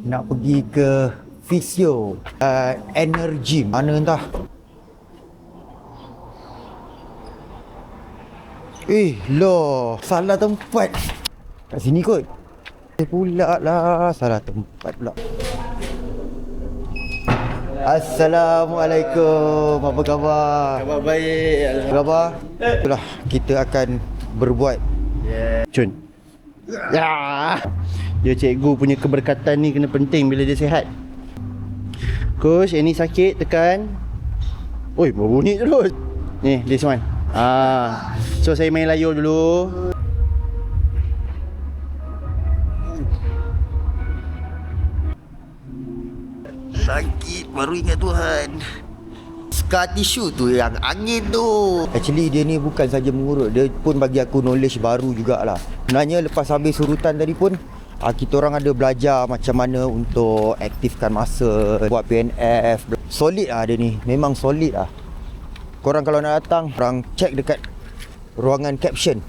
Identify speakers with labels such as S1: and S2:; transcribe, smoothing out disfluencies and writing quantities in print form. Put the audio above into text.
S1: nak pergi ke Physio Energy. Mana entah. Loh, salah tempat. Kat sini kot. Pula lah, salah tempat pula. Assalamualaikum. Apa khabar?
S2: Khabar baik.
S1: Apa khabar? Itulah, kita akan berbuat.
S2: Cun. Ya. Dia cikgu punya keberkatan ni kena penting bila dia sihat. Coach, ini sakit tekan. Oi, berbunyi terus. Ni, this one. So saya main layur dulu.
S1: Sakit, baru ingat Tuhan. Scar tissue tu yang angin tu. Actually dia ni bukan saja mengurut, dia pun bagi aku knowledge baru jugalah. Sebenarnya lepas habis surutan tadi pun kita orang ada belajar macam mana untuk aktifkan masa, buat PNF. Solid lah dia ni, memang solid lah. Korang kalau nak datang, korang check dekat ruangan caption.